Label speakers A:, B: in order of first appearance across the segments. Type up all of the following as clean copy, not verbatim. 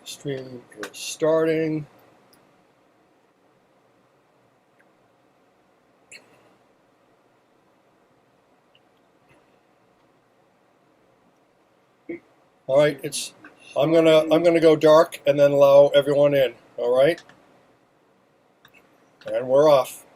A: Stream is starting. All right, I'm gonna go dark and then allow everyone in. All right, and we're off.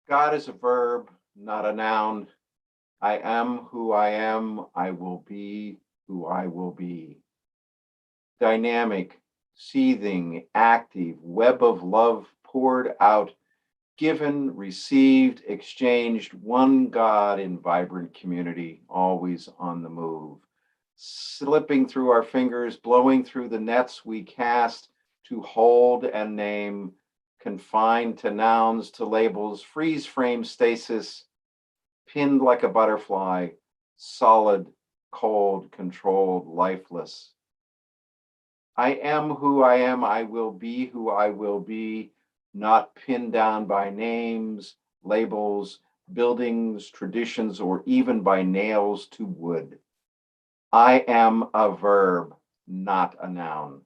B: God is a verb, not a noun. I am who I am. I will be who I will be. Dynamic, seething, active, web of love poured out, given, received, exchanged, one God in vibrant community, always on the move. Slipping through our fingers, blowing through the nets we cast to hold and name, confined to nouns, to labels, freeze frame stasis, pinned like a butterfly, solid, cold, controlled, lifeless. I am who I am, I will be who I will be, not pinned down by names, labels, buildings, traditions, or even by nails to wood. I am a verb, not a noun.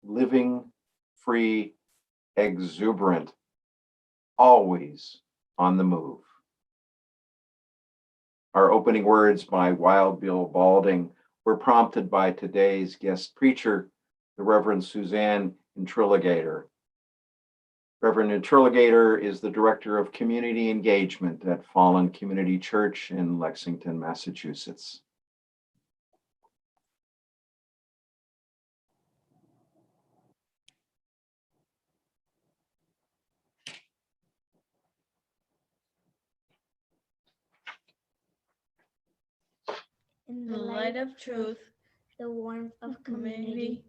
B: Living, free, exuberant, always on the move. Our opening words by Wild Bill Balding were prompted by today's guest preacher, the Reverend Suzanne Interrogator. Reverend Interrogator is the Director of Community Engagement at Fallen Community Church in Lexington, Massachusetts.
C: In the light of truth, the warmth of community,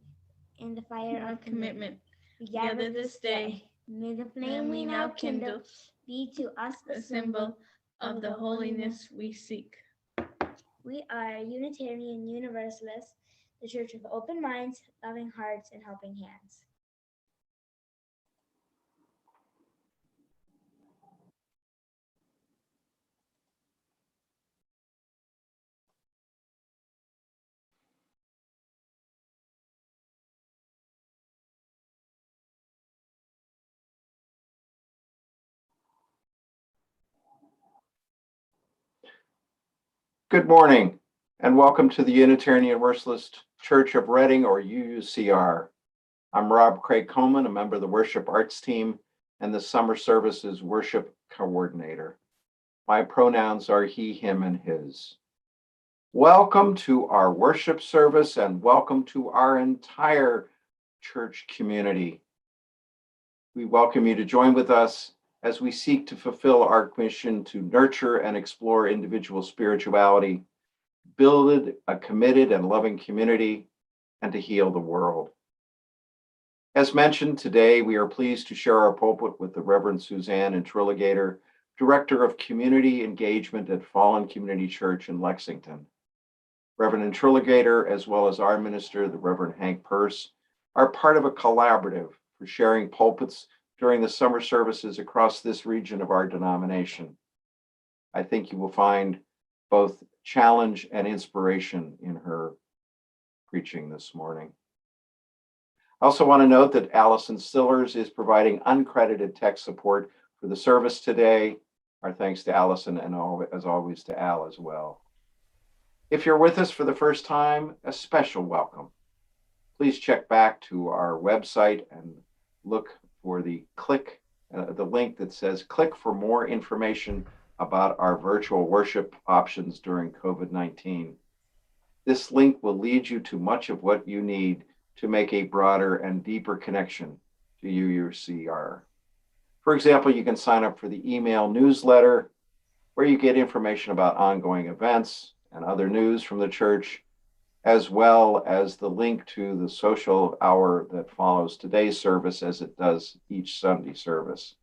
C: and the fire of commitment, we gather this day. May the flame we now kindle be to us a symbol of the holiness we seek. We are Unitarian Universalists, the Church of open minds, loving hearts, and helping hands.
B: Good morning, and welcome to the Unitarian Universalist Church of Reading, or UUCR. I'm Rob Craig Coleman, a member of the Worship Arts team and the Summer Services Worship Coordinator. My pronouns are he, him, and his. Welcome to our worship service and welcome to our entire church community. We welcome you to join with us as we seek to fulfill our mission to nurture and explore individual spirituality, build a committed and loving community, and to heal the world. As mentioned, today we are pleased to share our pulpit with the Reverend Suzanne Interligator, Director of Community Engagement at Fallen Community Church in Lexington. Reverend Interligator, as well as our minister, the Reverend Hank Purse, are part of a collaborative for sharing pulpits during the summer services across this region of our denomination. I think you will find both challenge and inspiration in her preaching this morning. I also want to note that Allison Stillers is providing uncredited tech support for the service today. Our thanks to Allison and as always to Al as well. If you're with us for the first time, a special welcome. Please check back to our website and look for the link that says click for more information about our virtual worship options during COVID-19. This link will lead you to much of what you need to make a broader and deeper connection to UUCR. For example, you can sign up for the email newsletter where you get information about ongoing events and other news from the church, as well as the link to the social hour that follows today's service as it does each Sunday service.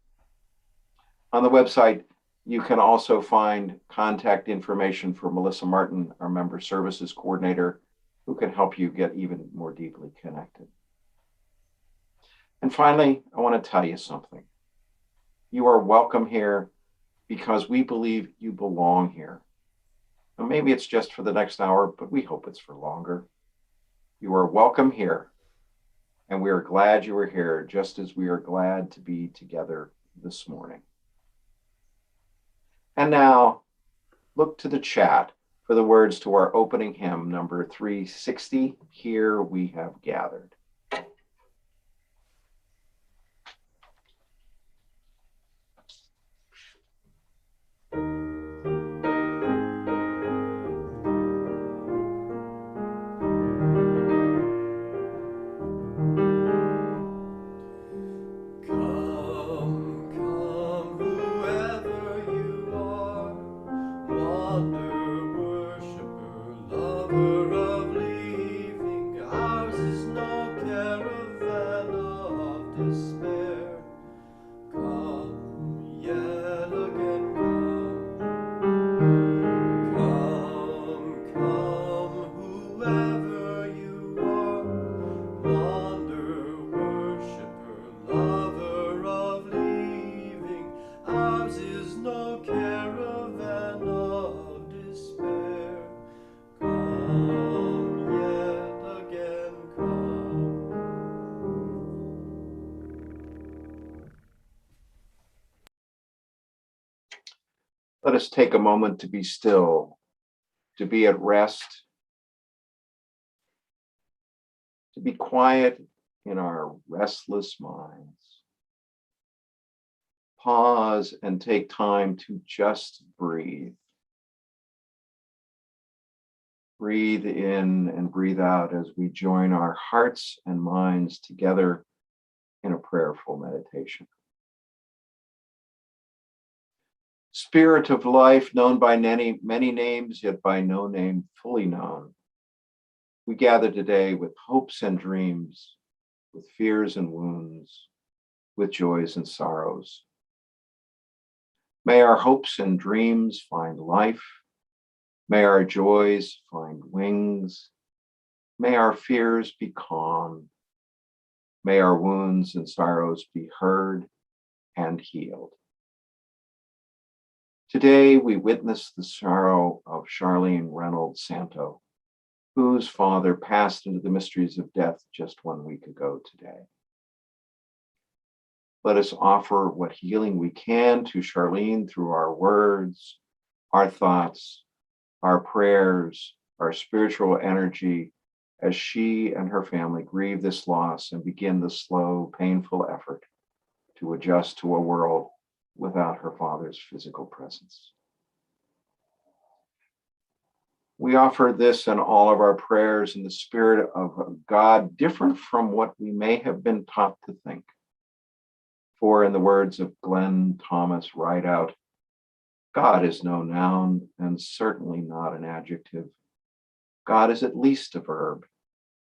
B: On the website, you can also find contact information for Melissa Martin, our Member Services Coordinator, who can help you get even more deeply connected. And finally, I want to tell you something. You are welcome here because we believe you belong here. Now, maybe it's just for the next hour, but we hope it's for longer. You are welcome here, and we are glad you are here, just as we are glad to be together this morning. And now, look to the chat for the words to our opening hymn, number 360, Here We Have Gathered. Let us take a moment to be still, to be at rest, to be quiet in our restless minds. Pause and take time to just breathe. Breathe in and breathe out as we join our hearts and minds together in a prayerful meditation. Spirit of life, known by many names, yet by no name fully known, we gather today with hopes and dreams, with fears and wounds, with joys and sorrows. May our hopes and dreams find life. May our joys find wings. May our fears be calm. May our wounds and sorrows be heard and healed. Today, we witness the sorrow of Charlene Reynolds Santo, whose father passed into the mysteries of death just 1 week ago today. Let us offer what healing we can to Charlene through our words, our thoughts, our prayers, our spiritual energy, as she and her family grieve this loss and begin the slow, painful effort to adjust to a world without her father's physical presence. We offer this and all of our prayers in the spirit of a God different from what we may have been taught to think. For in the words of Glenn Thomas Rideout, God is no noun and certainly not an adjective. God is at least a verb,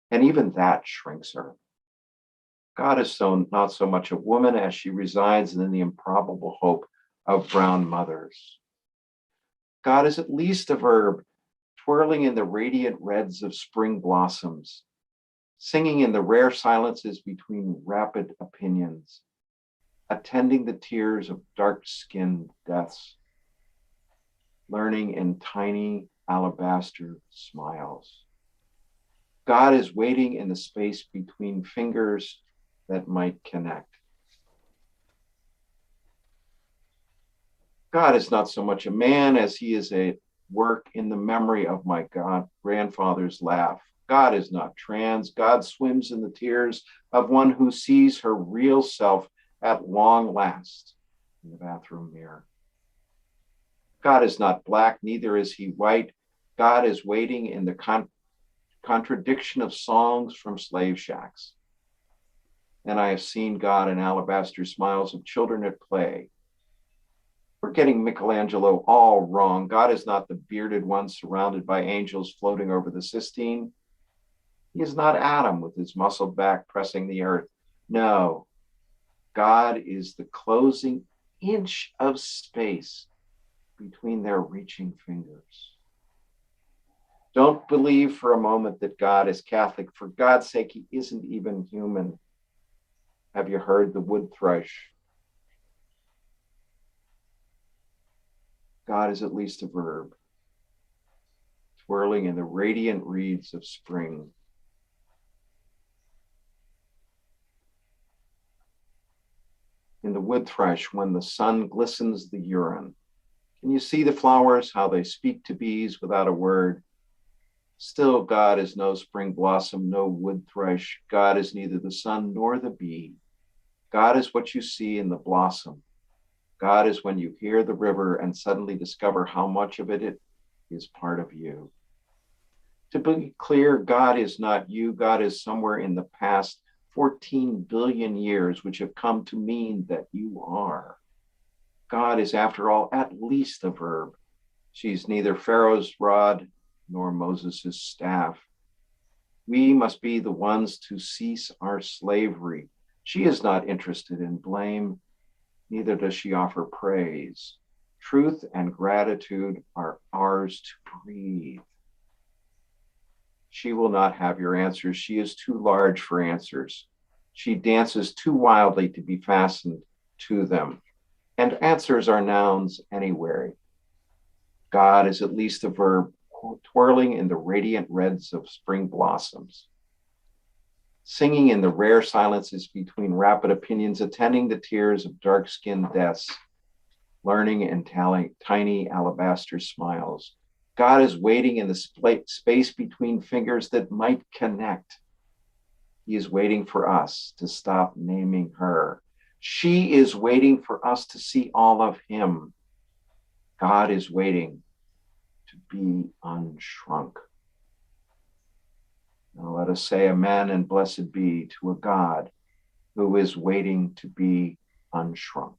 B: and even that shrinks her. God is not so much a woman as she resides in the improbable hope of brown mothers. God is at least a verb, twirling in the radiant reds of spring blossoms, singing in the rare silences between rapid opinions, attending the tears of dark-skinned deaths, learning in tiny alabaster smiles. God is waiting in the space between fingers that might connect. God is not so much a man as he is a work in the memory of my grandfather's laugh. God is not trans. God swims in the tears of one who sees her real self at long last in the bathroom mirror. God is not black, neither is he white. God is waiting in the contradiction of songs from slave shacks. And I have seen God in alabaster smiles of children at play. We're getting Michelangelo all wrong. God is not the bearded one surrounded by angels floating over the Sistine. He is not Adam with his muscled back pressing the earth. No, God is the closing inch of space between their reaching fingers. Don't believe for a moment that God is Catholic. For God's sake, he isn't even human. Have you heard the wood thrush? God is at least a verb, twirling in the radiant reeds of spring. In the wood thrush, when the sun glistens the urine, can you see the flowers, how they speak to bees without a word? Still, God is no spring blossom, no wood thrush. God is neither the sun nor the bee. God is what you see in the blossom. God is when you hear the river and suddenly discover how much of it is part of you. To be clear, God is not you. God is somewhere in the past 14 billion years, which have come to mean that you are. God is, after all, at least a verb. She's neither Pharaoh's rod nor Moses' staff. We must be the ones to cease our slavery. She is not interested in blame, neither does she offer praise. Truth and gratitude are ours to breathe. She will not have your answers. She is too large for answers. She dances too wildly to be fastened to them. And answers are nouns anyway. God is at least a verb, twirling in the radiant reds of spring blossoms, singing in the rare silences between rapid opinions, attending the tears of dark-skinned deaths, learning in tiny alabaster smiles. God is waiting in the space between fingers that might connect. He is waiting for us to stop naming her. She is waiting for us to see all of him. God is waiting to be unshrunk. Now let us say amen and blessed be to a God who is waiting to be unshrunk.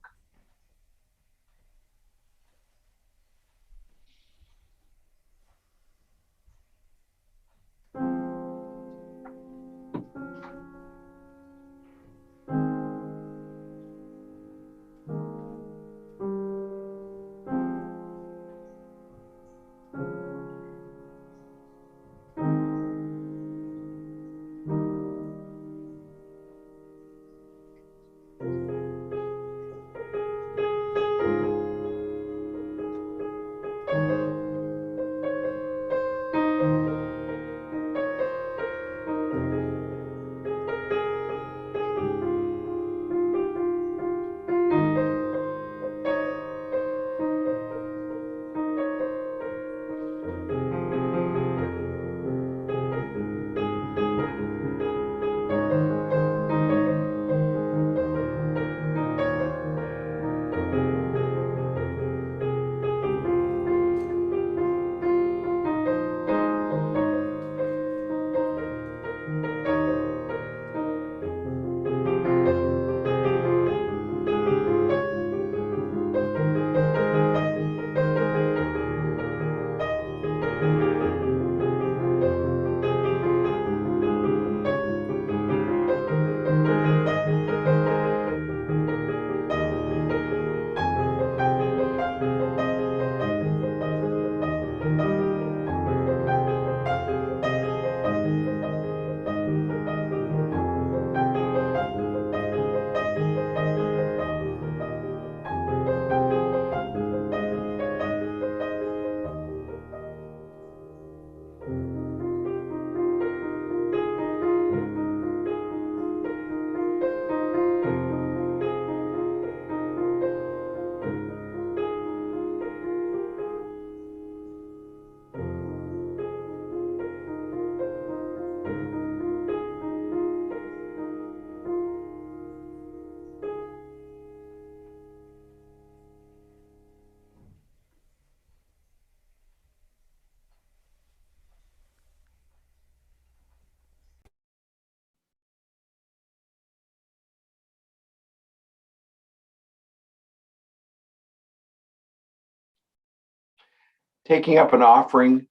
B: Taking up an offering,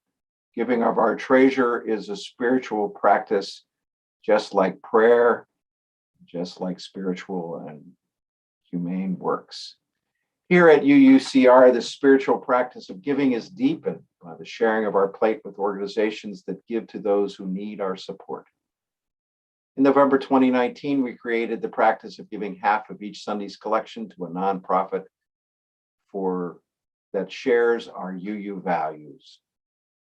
B: giving of our treasure, is a spiritual practice, just like prayer, just like spiritual and humane works. Here at UUCR, the spiritual practice of giving is deepened by the sharing of our plate with organizations that give to those who need our support. In November 2019, we created the practice of giving half of each Sunday's collection to a nonprofit that shares our UU values.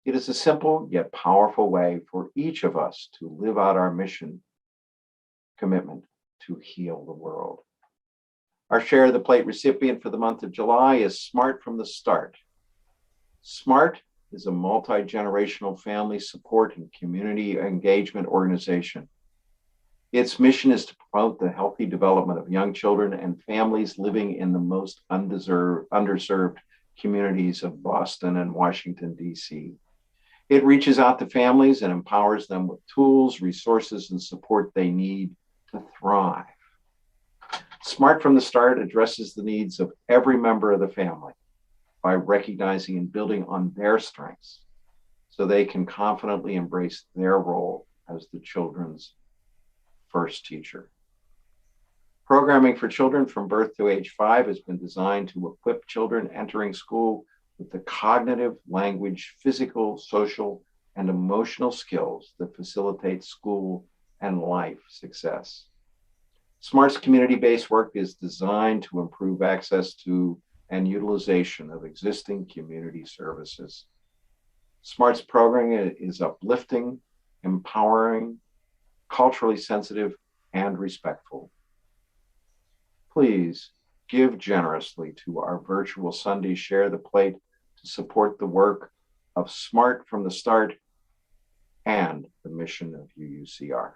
B: It is a simple yet powerful way for each of us to live out our mission commitment to heal the world. Our Share of the Plate recipient for the month of July is Smart from the Start. SMART is a multi-generational family support and community engagement organization. Its mission is to promote the healthy development of young children and families living in the most underserved communities of Boston and Washington, D.C. It reaches out to families and empowers them with tools, resources, and support they need to thrive. Smart from the Start addresses the needs of every member of the family by recognizing and building on their strengths so they can confidently embrace their role as the children's first teacher. Programming for children from birth to age 5 has been designed to equip children entering school with the cognitive, language, physical, social, and emotional skills that facilitate school and life success. SMART's community-based work is designed to improve access to and utilization of existing community services. SMART's programming is uplifting, empowering, culturally sensitive, and respectful. Please give generously to our virtual Sunday Share the Plate to support the work of Smart from the Start and the mission of UUCR.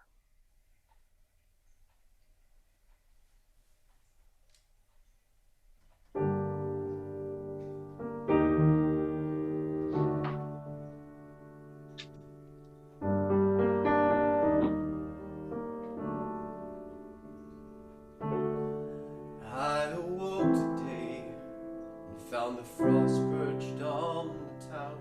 D: Found the frost perched on the town.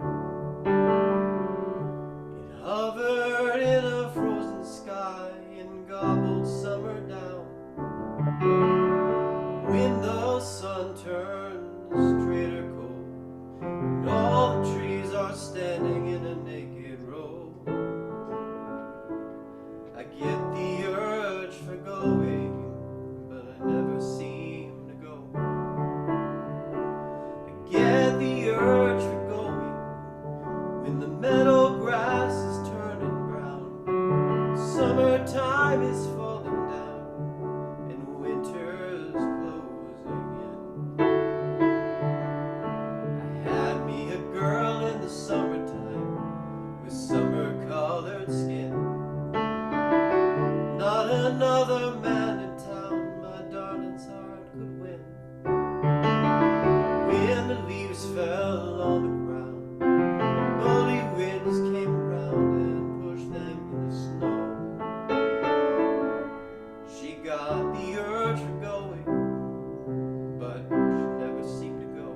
D: It hovered in a frozen sky and gobbled summer down. When the sun turns traitor cold, and all the trees are standing in a naked row, I get the urge for going, but I never seem to go. Get the urge for going when the meadow grass is turning brown. Summertime is falling down and winter's closing in. I had me a girl in the summertime with summer-colored skin. Not another man in town my darling's heart could win. When the leaves fell on the ground, bully winds came around and pushed them in the snow. She got the urge for going, but she never seemed to go.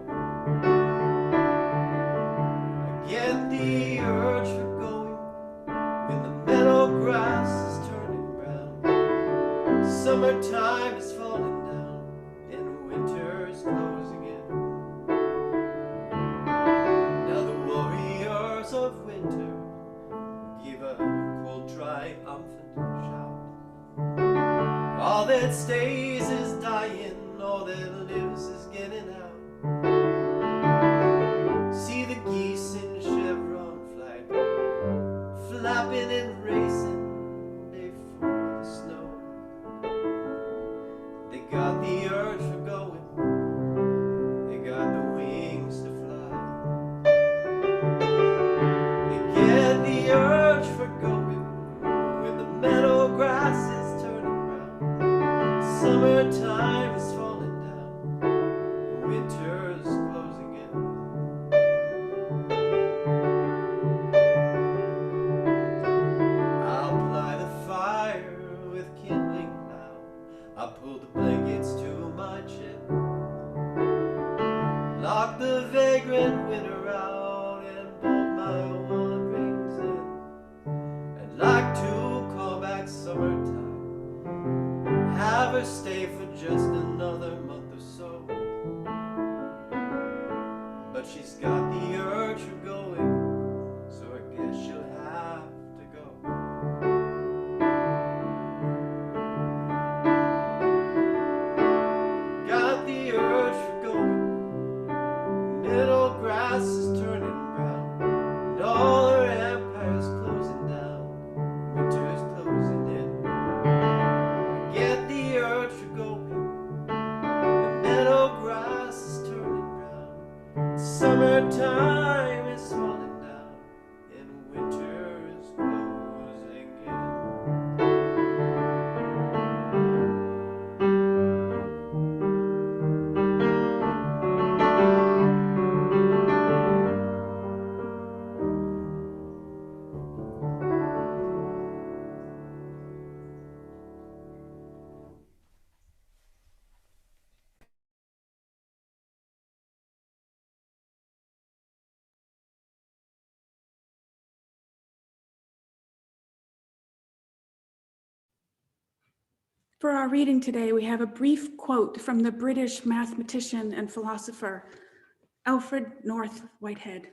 D: I get the urge for going when the meadow grass is turning brown. Summertime is falling down and winter's closing in. Of winter give a cold, triumphant shout. All that stays is dying, all that lives is getting out. See the geese in chevron flag flapping and racing, they fool the snow. They got the urge for going, they got the wings to fly. The urge for going when the meadow grass is turning brown. Summertime is falling down, winter's closing in. I'll ply the fire with kindling now. I pull the blankets to my chin. Lock the vagrant winter out have her stay for just another month or so. But she's got the urge for going, so I guess she'll have to go. Got the urge for going. Middle grass is turning brown, and all her empire's closing down. Winter's closing in. I get the urge for going. The meadow grass is turning brown. Summertime is falling down, and winter is closing in.
E: For our reading today, we have a brief quote from the British mathematician and philosopher, Alfred North Whitehead.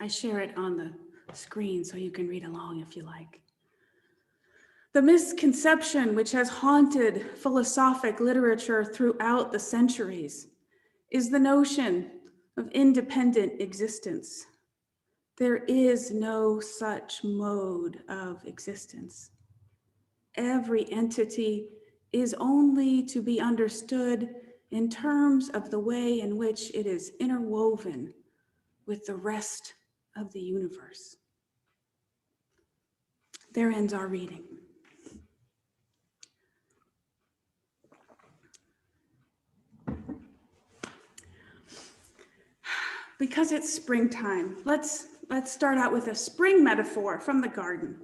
E: I share it on the screen so you can read along if you like. The misconception which has haunted philosophic literature throughout the centuries is the notion of independent existence. There is no such mode of existence. Every entity is only to be understood in terms of the way in which it is interwoven with the rest of the universe. There ends our reading. Because it's springtime, let's start out with a spring metaphor from the garden.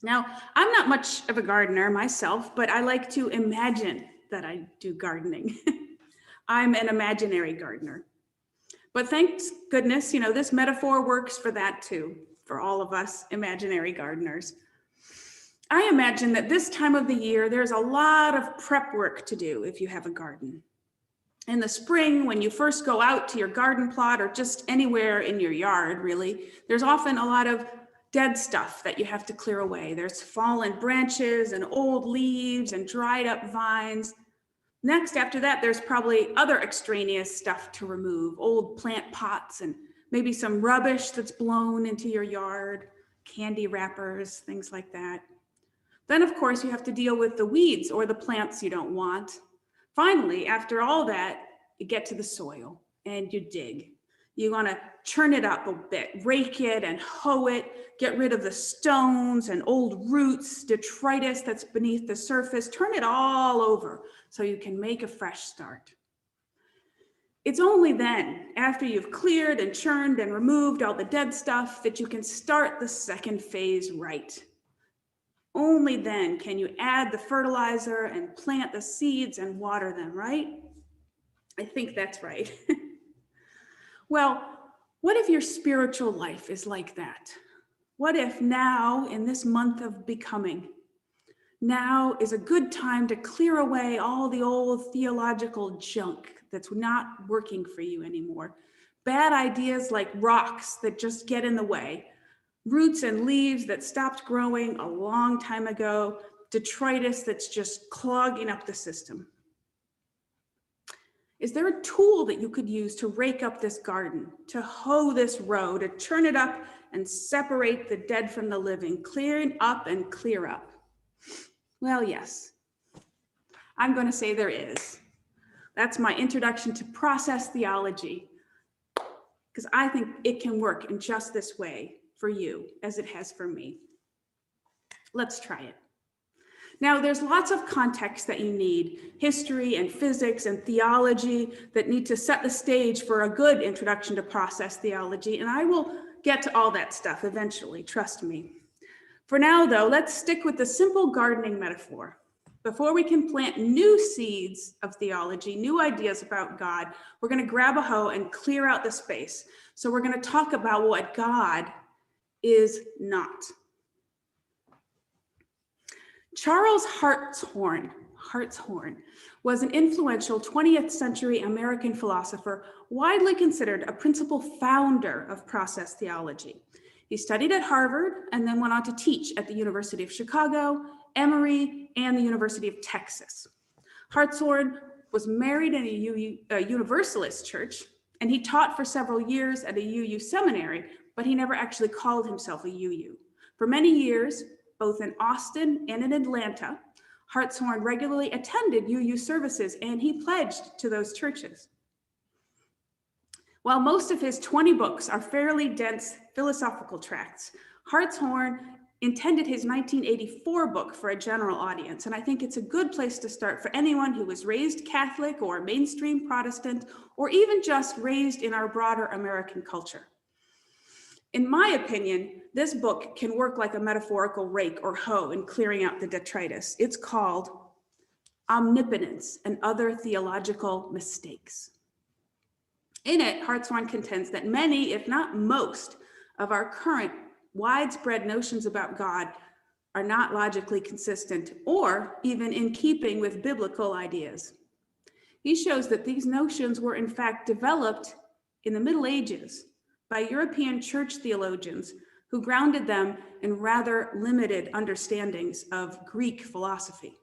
E: Now, I'm not much of a gardener myself, but I like to imagine that I do gardening. I'm an imaginary gardener. But thanks goodness, this metaphor works for that too, for all of us imaginary gardeners. I imagine that this time of the year, there's a lot of prep work to do if you have a garden. In the spring, when you first go out to your garden plot or just anywhere in your yard, really, there's often a lot of dead stuff that you have to clear away. There's fallen branches and old leaves and dried up vines. Next, after that, there's probably other extraneous stuff to remove, old plant pots and maybe some rubbish that's blown into your yard, candy wrappers, things like that. Then, of course, you have to deal with the weeds or the plants you don't want. Finally, after all that, you get to the soil and you dig. You want to churn it up a bit, rake it and hoe it, get rid of the stones and old roots, detritus that's beneath the surface, turn it all over so you can make a fresh start. It's only then, after you've cleared and churned and removed all the dead stuff, that you can start the second phase right. Only then can you add the fertilizer and plant the seeds and water them, right? I think that's right. Well, what if your spiritual life is like that? What if now, in this month of becoming, now is a good time to clear away all the old theological junk that's not working for you anymore? Bad ideas like rocks that just get in the way, roots and leaves that stopped growing a long time ago, detritus that's just clogging up the system. Is there a tool that you could use to rake up this garden, to hoe this row, to churn it up and separate the dead from the living, clearing up and clear up? Well, yes, I'm going to say there is. That's my introduction to process theology, because I think it can work in just this way for you as it has for me. Let's try it. Now, there's lots of context that you need, history and physics and theology that need to set the stage for a good introduction to process theology, and I will get to all that stuff eventually, trust me. For now, though, let's stick with the simple gardening metaphor. Before we can plant new seeds of theology, new ideas about God, we're going to grab a hoe and clear out the space. So we're going to talk about what God is not. Charles Hartshorne was an influential 20th century American philosopher, widely considered a principal founder of process theology. He studied at Harvard and then went on to teach at the University of Chicago, Emory, and the University of Texas. Hartshorne was married in a Universalist church, and he taught for several years at a UU seminary, but he never actually called himself a UU. For many years, both in Austin and in Atlanta, Hartshorne regularly attended UU services, and he pledged to those churches. While most of his 20 books are fairly dense philosophical tracts, Hartshorne intended his 1984 book for a general audience, and I think it's a good place to start for anyone who was raised Catholic or mainstream Protestant, or even just raised in our broader American culture. In my opinion, this book can work like a metaphorical rake or hoe in clearing out the detritus. It's called Omnipotence and Other Theological Mistakes. In it, Hartshorne contends that many, if not most, of our current widespread notions about God are not logically consistent or even in keeping with biblical ideas. He shows that these notions were in fact developed in the Middle Ages by European church theologians who grounded them in rather limited understandings of Greek philosophy.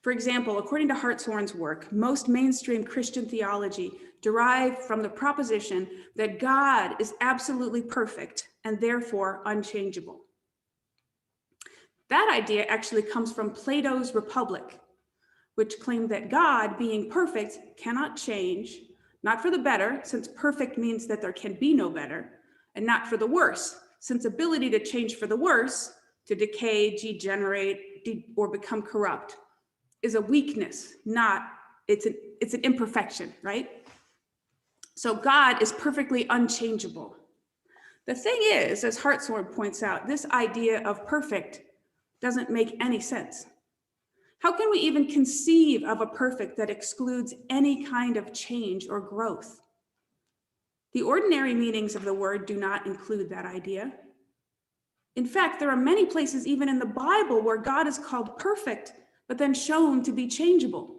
E: For example, according to Hartshorne's work, most mainstream Christian theology derived from the proposition that God is absolutely perfect and therefore unchangeable. That idea actually comes from Plato's Republic, which claimed that God, being perfect, cannot change, not for the better, since perfect means that there can be no better, and not for the worse, since ability to change for the worse, to decay, degenerate, or become corrupt, is a weakness, it's an imperfection, right? So God is perfectly unchangeable. The thing is, as Hartshorne points out, this idea of perfect doesn't make any sense. How can we even conceive of a perfect that excludes any kind of change or growth? The ordinary meanings of the word do not include that idea. In fact, there are many places even in the Bible where God is called perfect, but then shown to be changeable.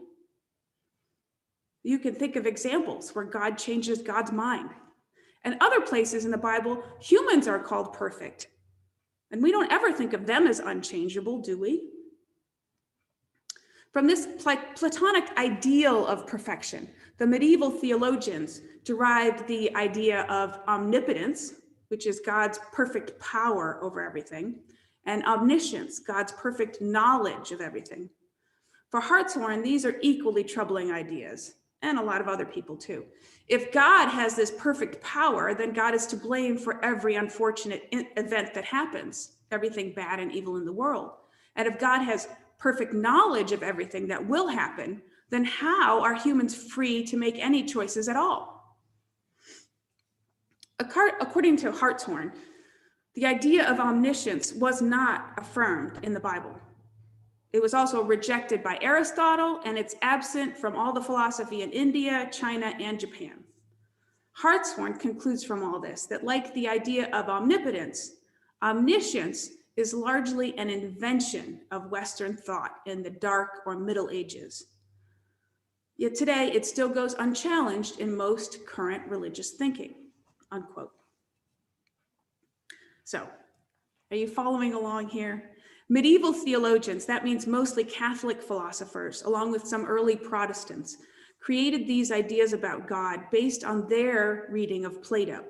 E: You can think of examples where God changes God's mind. And other places in the Bible, humans are called perfect. And we don't ever think of them as unchangeable, do we? From this Platonic ideal of perfection, the medieval theologians derived the idea of omnipotence, which is God's perfect power over everything, and omniscience, God's perfect knowledge of everything. For Hartshorne, these are equally troubling ideas, and a lot of other people too. If God has this perfect power, then God is to blame for every unfortunate event that happens, everything bad and evil in the world. And if God has perfect knowledge of everything that will happen, then how are humans free to make any choices at all? According to Hartshorne, the idea of omniscience was not affirmed in the Bible. It was also rejected by Aristotle, and it's absent from all the philosophy in India, China, and Japan. Hartshorne concludes from all this that, like the idea of omnipotence, omniscience is largely an invention of Western thought in the Dark or Middle Ages. Yet today, it still goes unchallenged in most current religious thinking, unquote. So, are you following along here? Medieval theologians, that means mostly Catholic philosophers, along with some early Protestants, created these ideas about God based on their reading of Plato.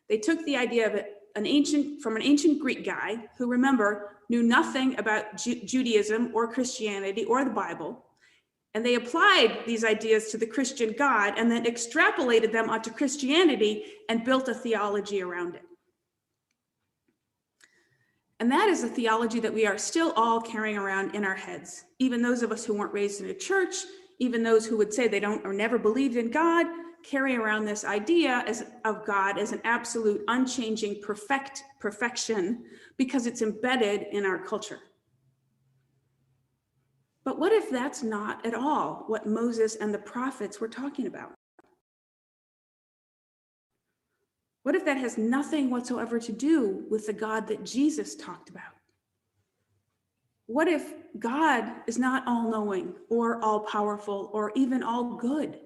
E: They took the idea of an ancient Greek guy who, remember, knew nothing about Judaism or Christianity or the Bible, and they applied these ideas to the Christian God and then extrapolated them onto Christianity and built a theology around it. And that is a theology that we are still all carrying around in our heads. Even those of us who weren't raised in a church, even those who would say they don't or never believed in God, carry around this idea of God as an absolute, unchanging perfection because it's embedded in our culture. But what if that's not at all what Moses and the prophets were talking about? What if that has nothing whatsoever to do with the God that Jesus talked about? What if God is not all-knowing or all-powerful or even all good?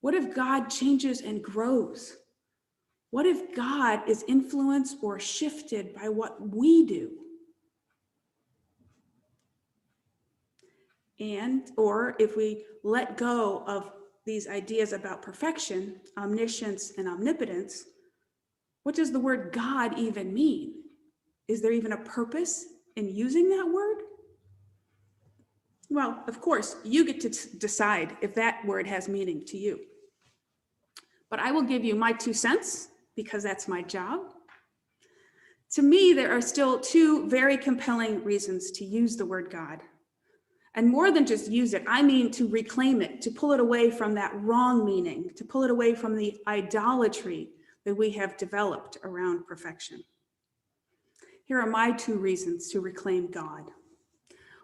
E: What if God changes and grows? What if God is influenced or shifted by what we do? And, or if we let go of these ideas about perfection, omniscience, and omnipotence, what does the word God even mean? Is there even a purpose in using that word? Well, of course, you get to decide if that word has meaning to you. But I will give you my 2 cents because that's my job. To me, there are still 2 very compelling reasons to use the word God. And more than just use it, I mean to reclaim it, to pull it away from that wrong meaning, to pull it away from the idolatry that we have developed around perfection. Here are my 2 reasons to reclaim God.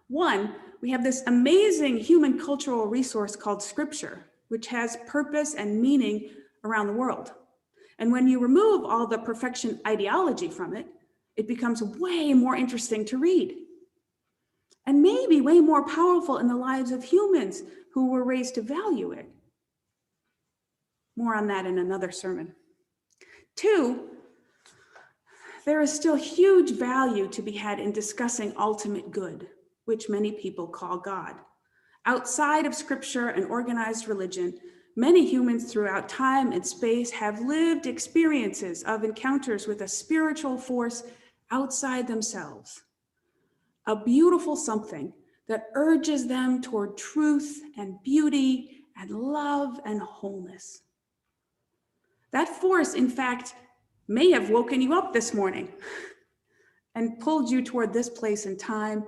E: 1, we have this amazing human cultural resource called Scripture, which has purpose and meaning around the world. And when you remove all the perfection ideology from it, it becomes way more interesting to read. And maybe way more powerful in the lives of humans who were raised to value it. More on that in another sermon. 2, there is still huge value to be had in discussing ultimate good, which many people call God. Outside of Scripture and organized religion, many humans throughout time and space have lived experiences of encounters with a spiritual force outside themselves. A beautiful something that urges them toward truth and beauty and love and wholeness. That force, in fact, may have woken you up this morning and pulled you toward this place and time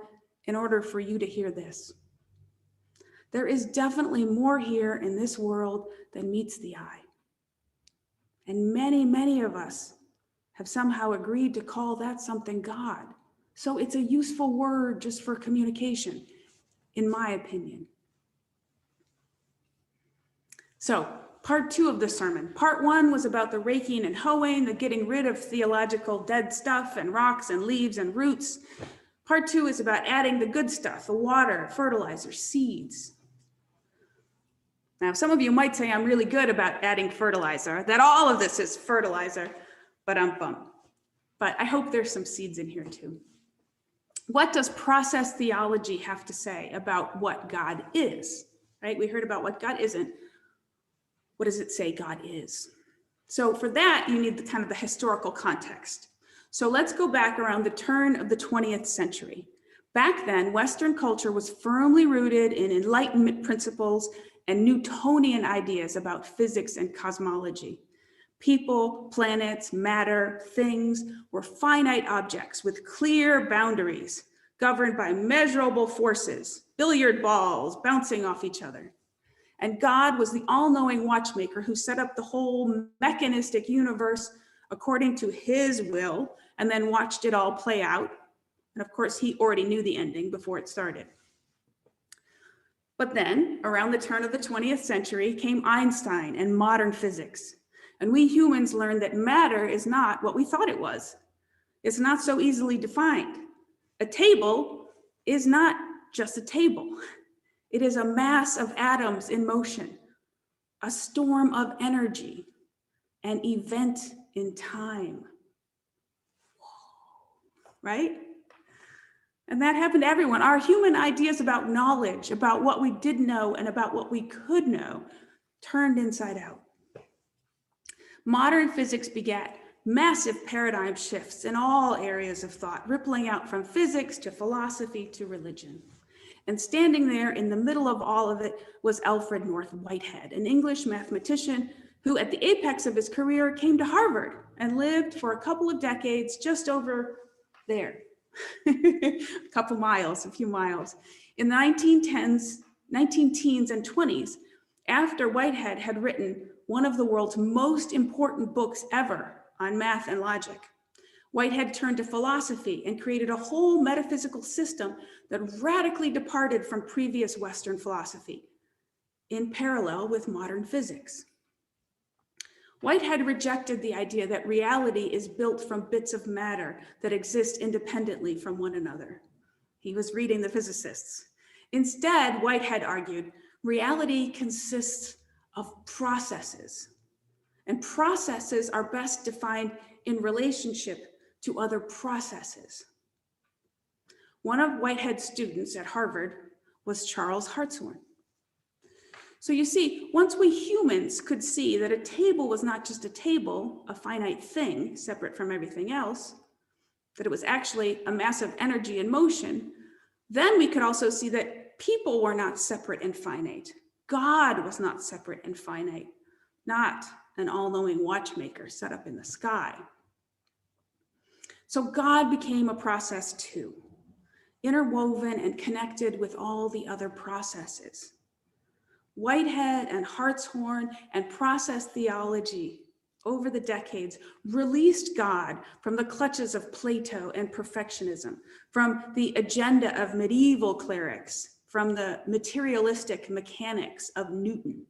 E: in order for you to hear this. There is definitely more here in this world than meets the eye. And many, many of us have somehow agreed to call that something God. So it's a useful word just for communication, in my opinion. So, part 2 of the sermon. Part 1 was about the raking and hoeing, the getting rid of theological dead stuff and rocks and leaves and roots. Part 2 is about adding the good stuff, the water, fertilizer, seeds. Now, some of you might say I'm really good about adding fertilizer, that all of this is fertilizer, but I hope there's some seeds in here too. What does process theology have to say about what God is? Right? We heard about what God isn't. What does it say God is? So for that, you need the historical context. So let's go back around the turn of the 20th century. Back then, Western culture was firmly rooted in Enlightenment principles and Newtonian ideas about physics and cosmology. People, planets, matter, things were finite objects with clear boundaries, governed by measurable forces, billiard balls bouncing off each other. And God was the all-knowing watchmaker who set up the whole mechanistic universe according to his will, and then watched it all play out. And of course, he already knew the ending before it started. But then, around the turn of the 20th century, came Einstein and modern physics. And we humans learned that matter is not what we thought it was. It's not so easily defined. A table is not just a table. It is a mass of atoms in motion, a storm of energy, an event in time. Right? And that happened to everyone. Our human ideas about knowledge, about what we did know and about what we could know, turned inside out. Modern physics begat massive paradigm shifts in all areas of thought, rippling out from physics to philosophy to religion. And standing there in the middle of all of it was Alfred North Whitehead, an English mathematician who at the apex of his career came to Harvard and lived for a couple of decades just over there. A few miles. In the 1910s, 19-teens and 20s, after Whitehead had written one of the world's most important books ever on math and logic, Whitehead turned to philosophy and created a whole metaphysical system that radically departed from previous Western philosophy, in parallel with modern physics. Whitehead rejected the idea that reality is built from bits of matter that exist independently from one another. He was reading the physicists. Instead, Whitehead argued, reality consists of processes, and processes are best defined in relationship to other processes. One of Whitehead's students at Harvard was Charles Hartshorne. So you see, once we humans could see that a table was not just a table, a finite thing separate from everything else, that it was actually a mass of energy and motion, then we could also see that people were not separate and finite. God was not separate and finite, not an all-knowing watchmaker set up in the sky. So God became a process too, interwoven and connected with all the other processes. Whitehead and Hartshorne and process theology over the decades released God from the clutches of Plato and perfectionism, from the agenda of medieval clerics, from the materialistic mechanics of Newton.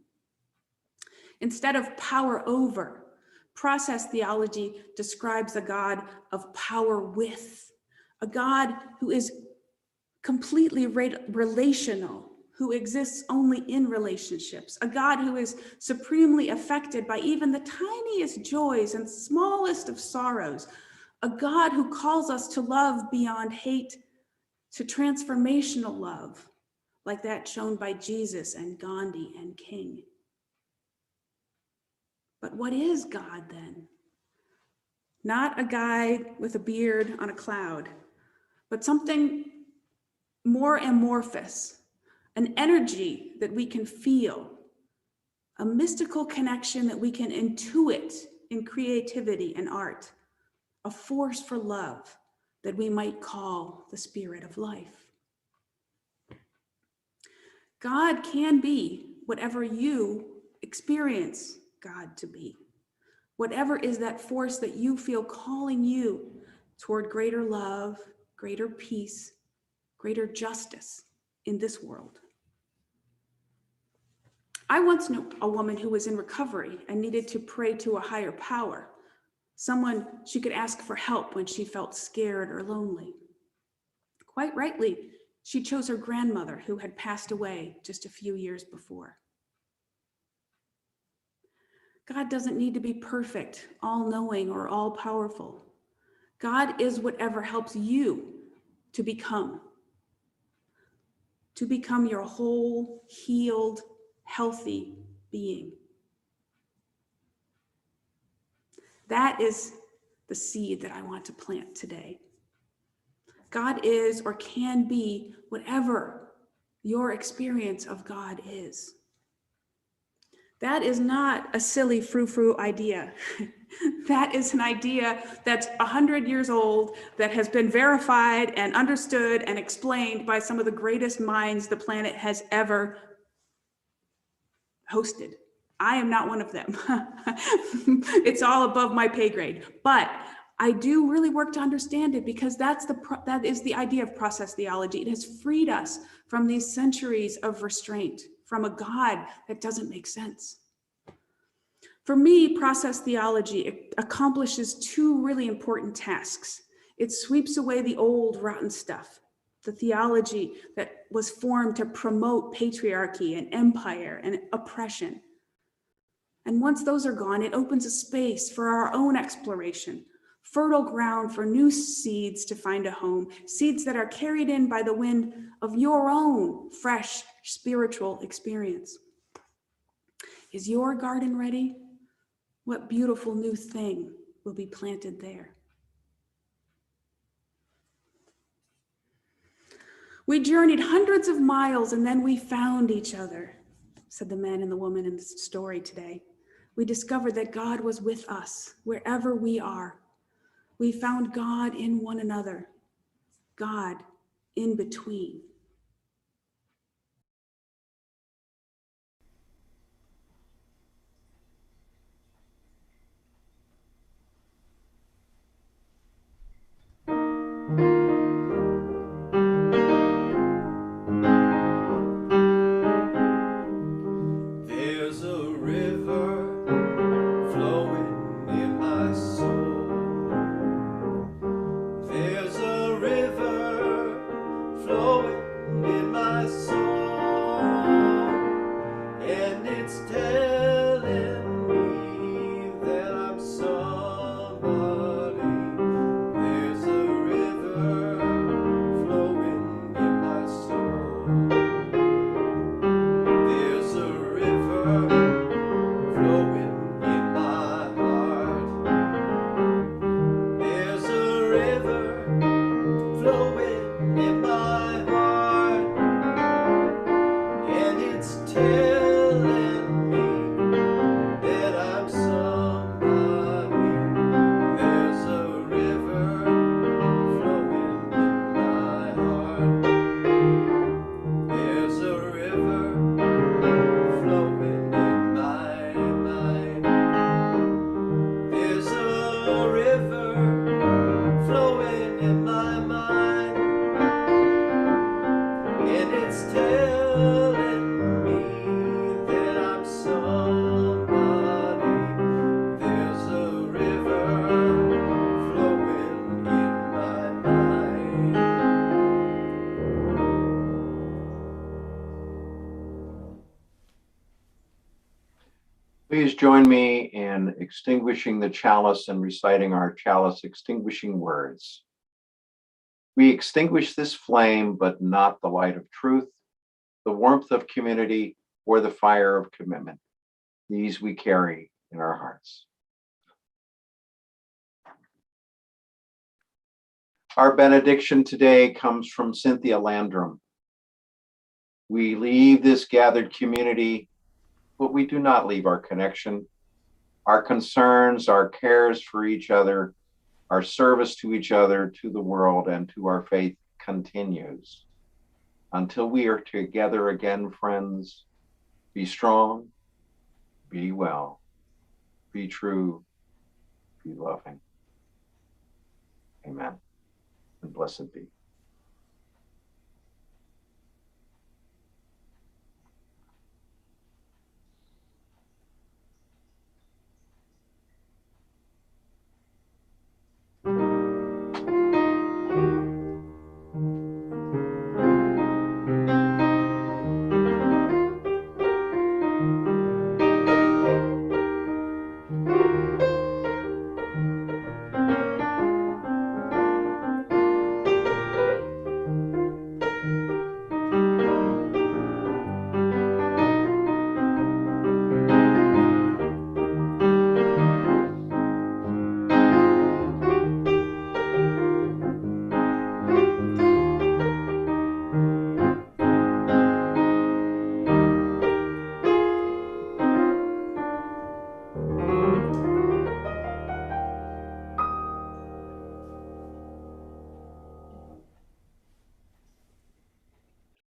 E: Instead of power over, process theology describes a God of power with, a God who is completely relational, who exists only in relationships, a God who is supremely affected by even the tiniest joys and smallest of sorrows, a God who calls us to love beyond hate, to transformational love, like that shown by Jesus and Gandhi and King. But what is God then? Not a guy with a beard on a cloud, but something more amorphous, an energy that we can feel, a mystical connection that we can intuit in creativity and art, a force for love that we might call the spirit of life. God can be whatever you experience God to be. Whatever is that force that you feel calling you toward greater love, greater peace, greater justice in this world. I once knew a woman who was in recovery and needed to pray to a higher power, someone she could ask for help when she felt scared or lonely. Quite rightly, she chose her grandmother, who had passed away just a few years before. God doesn't need to be perfect, all-knowing, or all-powerful. God is whatever helps you to become your whole, healed, healthy being. That is the seed that I want to plant today. God is or can be whatever your experience of God is. That is not a silly frou-frou idea. That is an idea that's 100 years old, that has been verified and understood and explained by some of the greatest minds the planet has ever hosted. I am not one of them. It's all above my pay grade, but I do really work to understand it, because that is the idea of process theology. It has freed us from these centuries of restraint, from a God that doesn't make sense. For me, process theology accomplishes two really important tasks. It sweeps away the old rotten stuff, the theology that was formed to promote patriarchy and empire and oppression. And once those are gone, it opens a space for our own exploration, fertile ground for new seeds to find a home, seeds that are carried in by the wind of your own fresh spiritual experience. Is your garden ready? What beautiful new thing will be planted there? We journeyed hundreds of miles and then we found each other, said the man and the woman in the story today. We discovered that God was with us wherever we are. We found God in one another, God in between.
D: There's a river flowing in my soul. There's a river flowing in my soul, and it's telling me that I'm somebody. There's a river flowing in my soul. There's a river flowing in my heart. There's a river flowing in my heart, and it's telling me that I'm somebody. There's a river flowing in my heart. There's a river flowing in my mind. There's a river flowing in my mind, and it's telling me that I'm somebody. There's a river flowing in my mind.
B: Please join me in extinguishing the chalice and reciting our chalice extinguishing words. We extinguish this flame, but not the light of truth, the warmth of community, or the fire of commitment. These we carry in our hearts. Our benediction today comes from Cynthia Landrum. We leave this gathered community, but we do not leave our connection. Our concerns, our cares for each other, our service to each other, to the world, and to our faith continues. Until we are together again, friends, be strong, be well, be true, be loving. Amen, and blessed be.